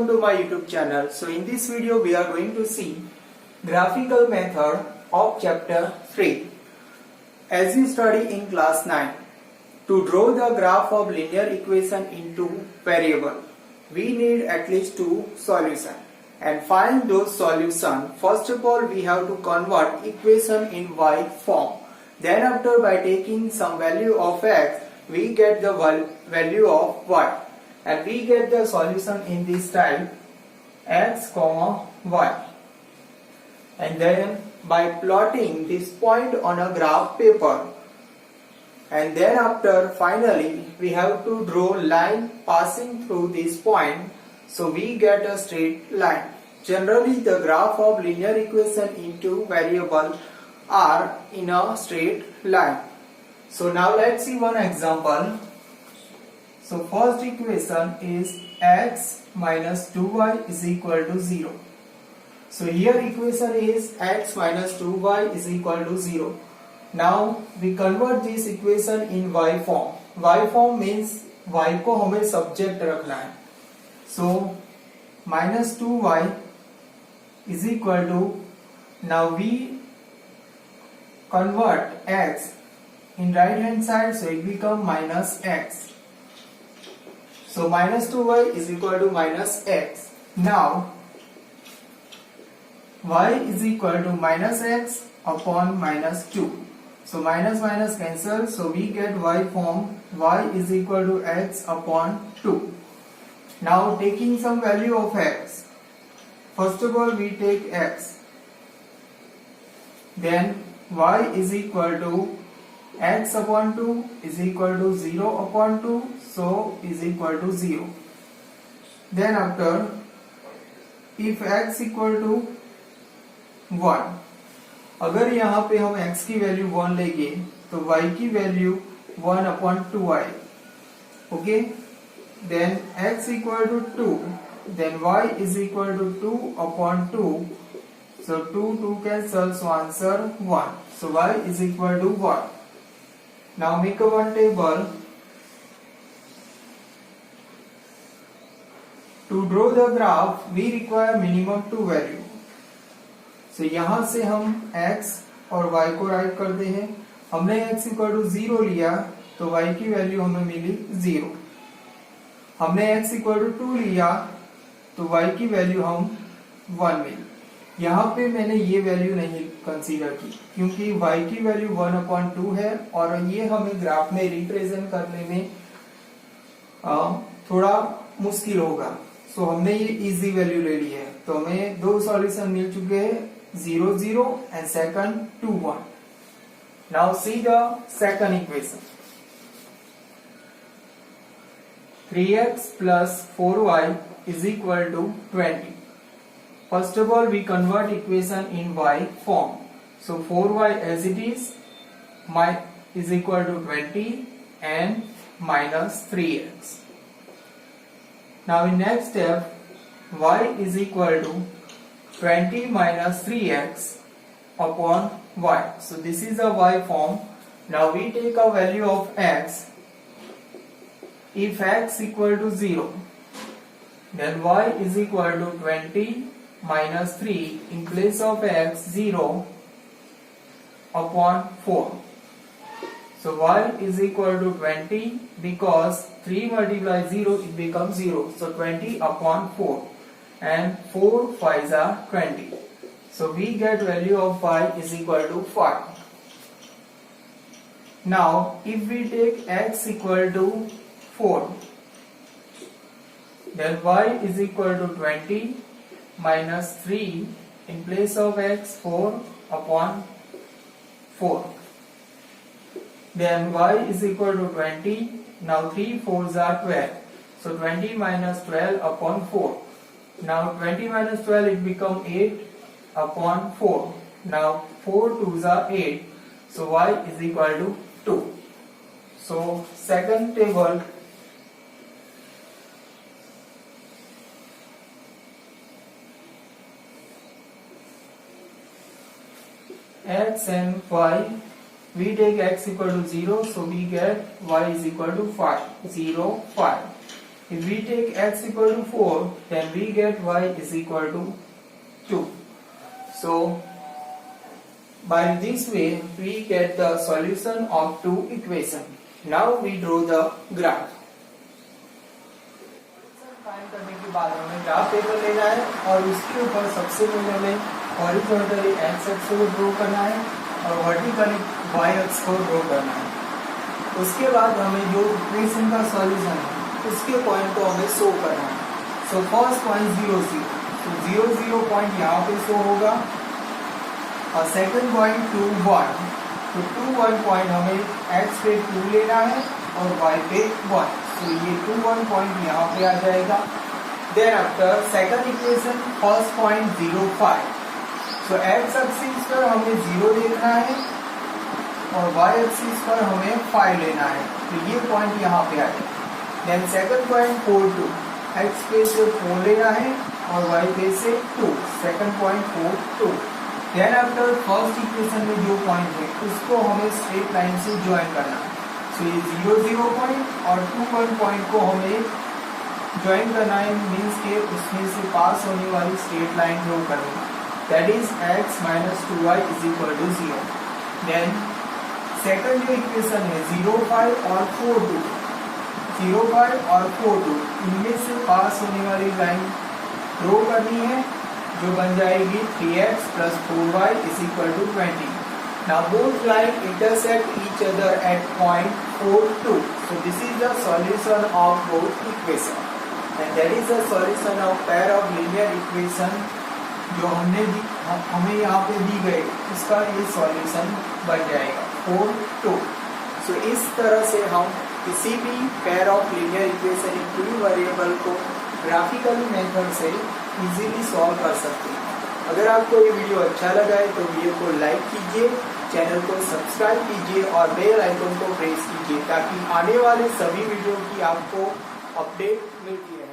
to my YouTube channel. So in this video we are going to see graphical method of chapter 3. As you study in class 9, to draw the graph of linear equation into variable, we need at least two solutions. And find those solutions. First of all, we have to convert equation in y form. Then after, by taking some value of x, we get the value of y. And we get the solution in this type x comma y. And then by plotting this point on a graph paper, and then after finally we have to draw line passing through this point, so we get a straight line. Generally the graph of linear equation into variable are in a straight line. So now let's see one example. So first equation is x minus 2y is equal to 0. So here equation is x minus 2y is equal to 0. Now we convert this equation in y form. Y form means y को हमें subject रखना है. So minus 2y is equal to, now we convert x in right hand side, so it become minus x. So minus 2y is equal to minus x. Now y is equal to minus x upon minus 2. So minus minus cancel, so we get y form y is equal to x upon 2. Now taking some value of x. First of all we take x. Then y is equal to x upon 2 is equal to 0 upon 2, so is equal to 0. Then after, if x equal to 1, अगर यहाँ पे हम x की value 1 लेंगे तो y की value 1 upon 2 आए. Okay, then x equal to 2, then y is equal to 2 upon 2, so 2 cancel, so answer 1. So y is equal to 1. Now make a one table. To draw the graph, we require minimum two value. So यहाँ से हम x और y को right करते हैं. हमने x equal to 0 लिया तो y की वैल्यू हमें मिली 0. हमने x इक्वल टू 2 लिया तो y की वैल्यू हम 1 मिली. यहाँ पे मैंने ये वैल्यू नहीं कंसीडर की क्योंकि y की वैल्यू 1/2 है और ये हमें ग्राफ में रिप्रेजेंट करने में थोड़ा मुश्किल होगा. सो हमने ये इजी वैल्यू ले ली है. तो हमें दो सॉल्यूशन मिल चुके हैं, 0 0 and second 2 1. Now see the second equation. 3x plus 4y is equal to 20. First of all, we convert equation in y form. So 4y as it is equal to 20 and minus 3x. Now in next step, y is equal to 20 minus 3x upon y. So this is a y form. Now we take a value of x. If x equal to 0, then y is equal to 20 minus 3 in place of x 0 upon 4. So y is equal to 20 because 3 multiply 0 it becomes 0. So 20 upon 4 and 4 5s are 20. So we get value of y is equal to 5. Now if we take x equal to 4, then y is equal to 20 minus 3 in place of x 4 upon 4. Then y is equal to 20. Now 3 4s are 12. So 20 minus 12 upon 4. Now 20 minus 12 it become 8 upon 4. Now 4 2s are 8. So y is equal to 2. So second table, x and y, we take x equal to 0, so we get y is equal to 5, 0, 5. If we take x equal to 4, then we get y is equal to 2. So by this way we get the solution of two equations. Now we draw the graph. Find करने के बाद हमें graph paper लेना है और उसके ऊपर सबसे पहले हमें हॉरिजॉन्टली एक्स एक्स को ड्रॉ करना है और वर्टिकली वाई एक्स को ड्रॉ करना है। उसके बाद हमें जो इक्वेशन का सॉल्यूशन है उसके पॉइंट को हमें शो करना है। सो फर्स्ट पॉइंट 0 0, तो 0 0 पॉइंट यहाँ पे शो होगा और सेकंड पॉइंट 2 1, तो 2 1 पॉइंट हमें x पे 2 लेना है और y पे 1, तो ये 2 1 पॉइंट यहाँ पे आ जाएगा। Then after second equation first point 0 5, तो x एक्सिस पर हमें 0 देखना है और y एक्सिस पर हमें 5 लेना है, तो ये पॉइंट यहाँ पे आ जाएगा। देन सेकंड पॉइंट 4 2, x पे से 4 लेना है और y पे से 2, second point 4 2। Then after first equation में जो पॉइंट है उसको हमें स्ट्रेट लाइन से ज्वाइन करना है। सो ये 0 0 पॉइंट और 2 1 पॉइंट को हमें ज्वाइन करना है, मीन्स के उसमें से पास होने वाली स्ट्रेट लाइन ड्रॉ करनी है, that is x minus 2y is equal to 0। Then second जो इक्वेशन है 0 5 और 4 2, 0 5 और 4 2 इनमें से पास होने वाली लाइन ड्रॉ करनी है जो बन जाएगी 3x plus 4y is equal to 20. Now both lines intersect each other at point 4 2. So this is the solution of both equations, and that is the solution of pair of linear equation जो हमें यहाँ पे दी गई उसका ये solution बन जाएगा 4 2. So इस तरह से हम किसी भी pair of linear equation in two variable को ग्राफिकल मेथड से इजीली सॉल्व कर सकते हैं। अगर आपको ये वीडियो अच्छा लगा है तो वीडियो को लाइक कीजिए, चैनल को सब्सक्राइब कीजिए और बेल आइकन को प्रेस कीजिए ताकि आने वाले सभी वीडियो की आपको अपडेट मिलती रहे।